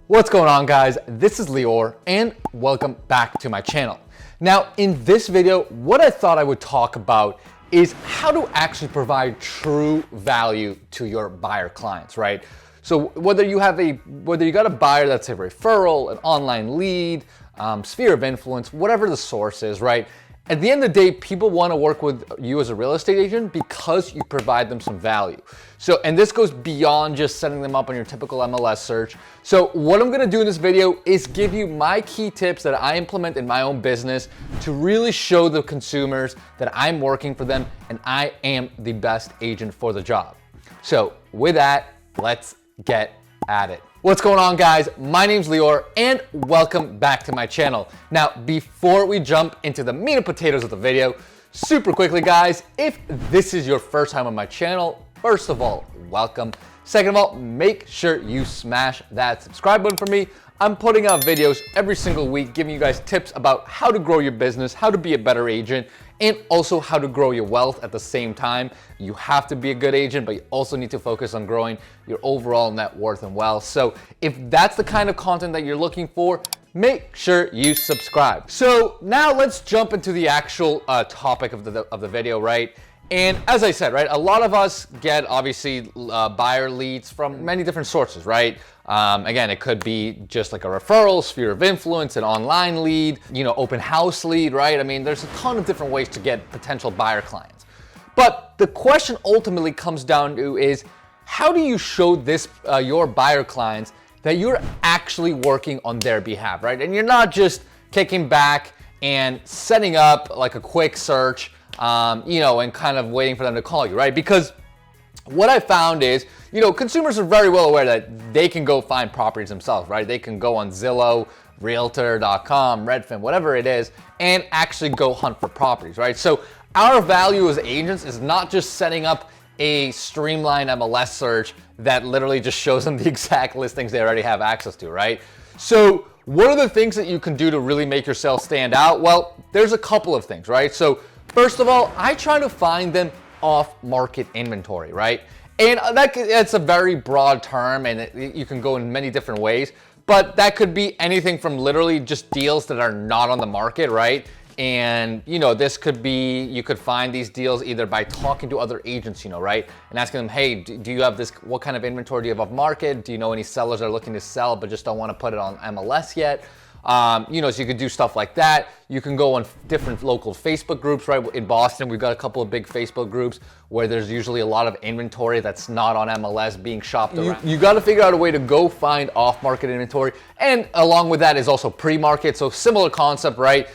What's going on, guys? This is Lior and welcome back to my channel. Now in this video, what I thought I would talk about is how to actually provide true value to your buyer clients, right? So whether you got a buyer that's a referral, an online lead, sphere of influence, whatever the source is, right? At the end of the day, people want to work with you as a real estate agent because you provide them some value. So, and this goes beyond just setting them up on your typical MLS search. So what I'm going to do in this video is give you my key tips that I implement in my own business to really show the consumers that I'm working for them and I am the best agent for the job. So with that, let's get at it. What's going on, guys? My name's Lior and welcome back to my channel. Now, before we jump into the meat and potatoes of the video, super quickly, guys, if this is your first time on my channel, first of all, welcome. Second of all, make sure you smash that subscribe button for me. I'm putting out videos every single week, giving you guys tips about how to grow your business, how to be a better agent, and also how to grow your wealth at the same time. You have to be a good agent, but you also need to focus on growing your overall net worth and wealth. So if that's the kind of content that you're looking for, make sure you subscribe. So now let's jump into the actual topic of the video, right? And as I said, right, a lot of us get obviously buyer leads from many different sources, right? Again, it could be just like a referral, sphere of influence, an online lead, open house lead, right? I mean, there's a ton of different ways to get potential buyer clients. But the question ultimately comes down to is, how do you show your buyer clients that you're actually working on their behalf, right? And you're not just kicking back and setting up like a quick search, and kind of waiting for them to call you, right? Because what I found is, consumers are very well aware that they can go find properties themselves, right? They can go on Zillow, Realtor.com, Redfin, whatever it is, and actually go hunt for properties, right? So our value as agents is not just setting up a streamlined MLS search that literally just shows them the exact listings they already have access to, right? So what are the things that you can do to really make yourself stand out? Well, there's a couple of things, right? So first of all, I try to find them off-market inventory, right? And that's a very broad term, and you can go in many different ways, but that could be anything from literally just deals that are not on the market, right? And this could be, you could find these deals either by talking to other agents, right? And asking them, hey, do you have this, what kind of inventory do you have off market? Do you know any sellers that are looking to sell but just don't want to put it on MLS yet? So you could do stuff like that. You can go on different local Facebook groups, right? In Boston, we've got a couple of big Facebook groups where there's usually a lot of inventory that's not on MLS being shopped around. You got to figure out a way to go find off-market inventory. And along with that is also pre-market. So similar concept, right?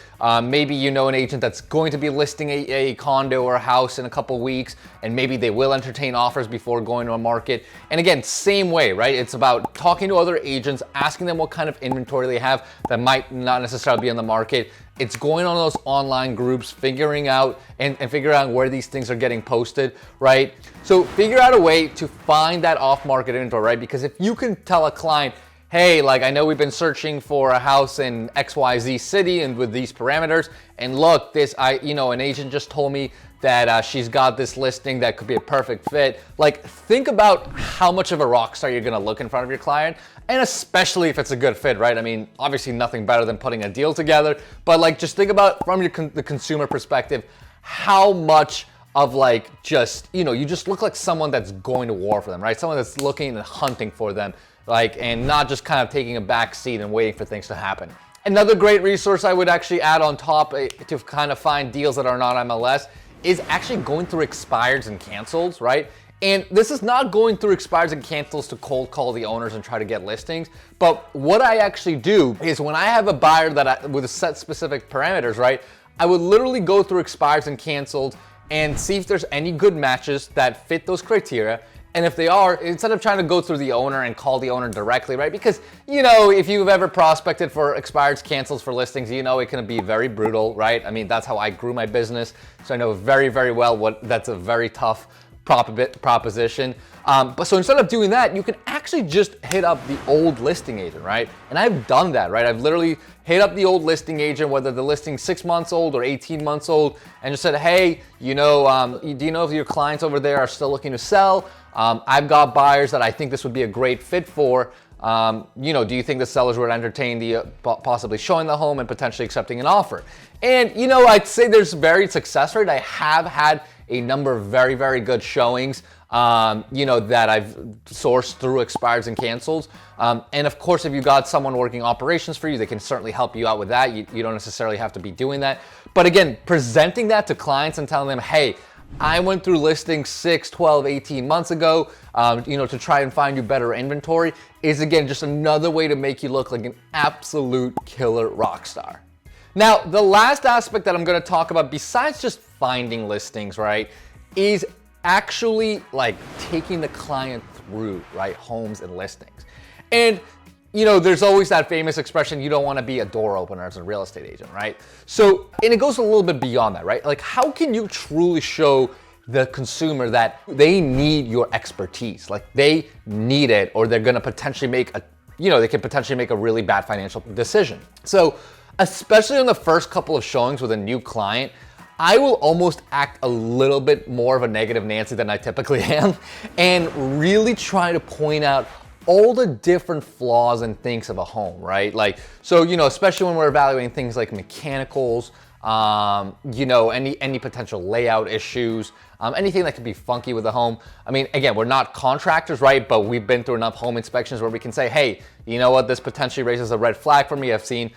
Maybe you know an agent that's going to be listing a condo or a house in a couple weeks, and maybe they will entertain offers before going to a market. And again, same way, right? It's about talking to other agents, asking them what kind of inventory they have that might not necessarily be on the market. It's going on those online groups, figuring out and figuring out where these things are getting posted, right? So figure out a way to find that off-market inventory, right? Because if you can tell a client, hey, like I know we've been searching for a house in XYZ city and with these parameters, and look, an agent just told me that she's got this listing that could be a perfect fit. Like, think about how much of a rock star you're gonna look in front of your client, and especially if it's a good fit, right? I mean, obviously nothing better than putting a deal together, but like just think about from the consumer perspective, how much of like just, you just look like someone that's going to war for them, right? Someone that's looking and hunting for them, and not just kind of taking a back seat and waiting for things to happen. Another great resource I would actually add on top to kind of find deals that are not MLS is actually going through expireds and cancels, right? And this is not going through expireds and cancels to cold call the owners and try to get listings. But what I actually do is when I have a buyer with a set specific parameters, right? I would literally go through expireds and cancels and see if there's any good matches that fit those criteria. And if they are, instead of trying to go through the owner and call the owner directly, right? Because, if you've ever prospected for expireds, cancels for listings, it can be very brutal, right? I mean, that's how I grew my business. So I know very, very well that's a very tough proposition. But so instead of doing that, you can actually just hit up the old listing agent, right? And I've done that, right? I've literally hit up the old listing agent, whether the listing's 6 months old or 18 months old, and just said, hey, do you know if your clients over there are still looking to sell? I've got buyers that I think this would be a great fit for. Do you think the sellers would entertain the possibly showing the home and potentially accepting an offer? And, I'd say there's varied success rate. I have had a number of very, very good showings, that I've sourced through expireds and cancels. And of course, if you got someone working operations for you, they can certainly help you out with that. You don't necessarily have to be doing that. But again, presenting that to clients and telling them, hey, I went through listings 6, 12, 18 months ago, to try and find you better inventory is, again, just another way to make you look like an absolute killer rock star. Now, the last aspect that I'm going to talk about, besides just finding listings, right, is actually like taking the client through, right, homes and listings. And there's always that famous expression, you don't want to be a door opener as a real estate agent, right? So, and it goes a little bit beyond that, right? Like, how can you truly show the consumer that they need your expertise? Like, they need it, or they're going to potentially make they can potentially make a really bad financial decision. So, especially on the first couple of showings with a new client, I will almost act a little bit more of a negative Nancy than I typically am, and really try to point out all the different flaws and things of a home, right? Like, so, especially when we're evaluating things like mechanicals, any potential layout issues, anything that could be funky with the home. I mean, again, we're not contractors, right? But we've been through enough home inspections where we can say, hey, you know what, this potentially raises a red flag for me. I've seen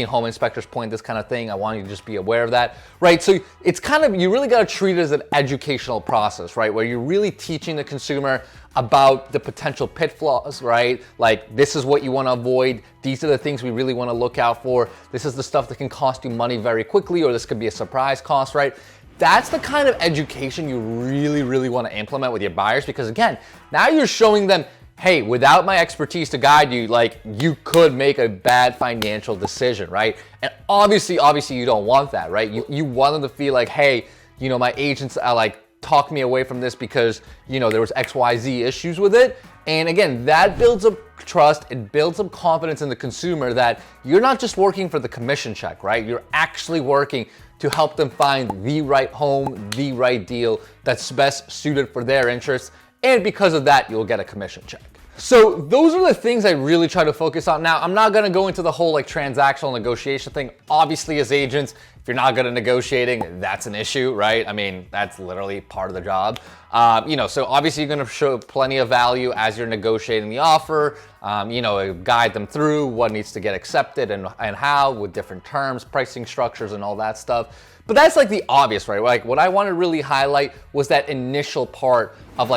home inspectors point this kind of thing. I want you to just be aware of that, right? So it's you really got to treat it as an educational process, right? Where you're really teaching the consumer about the potential pitfalls, right? Like, this is what you want to avoid. These are the things we really want to look out for. This is the stuff that can cost you money very quickly, or this could be a surprise cost, right? That's the kind of education you really, really want to implement with your buyers, because again, now you're showing them, hey, without my expertise to guide you, like, you could make a bad financial decision, right? And obviously you don't want that, right? You want them to feel like, hey, my agents are like, talk me away from this because, there was XYZ issues with it. And again, that builds up trust. It builds up confidence in the consumer that you're not just working for the commission check, right? You're actually working to help them find the right home, the right deal that's best suited for their interests. And because of that, you'll get a commission check. So those are the things I really try to focus on. Now, I'm not going to go into the whole transactional negotiation thing. Obviously, as agents, if you're not good at negotiating, that's an issue, right? I mean, that's literally part of the job. So obviously you're going to show plenty of value as you're negotiating the offer, guide them through what needs to get accepted and how, with different terms, pricing structures, and all that stuff. But that's like the obvious, right? Like, what I want to really highlight was that initial part of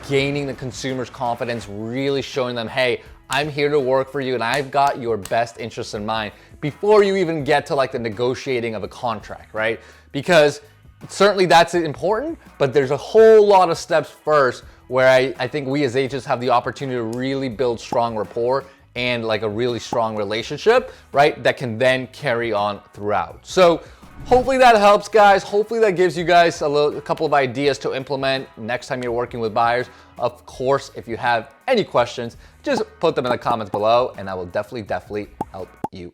gaining the consumer's confidence, really showing them, hey, I'm here to work for you and I've got your best interests in mind before you even get to the negotiating of a contract, right? Because certainly that's important, but there's a whole lot of steps first where I think we as agents have the opportunity to really build strong rapport and a really strong relationship, right? That can then carry on throughout. So hopefully that helps, guys. Hopefully that gives you guys a couple of ideas to implement next time you're working with buyers. Of course, if you have any questions, just put them in the comments below and I will definitely help you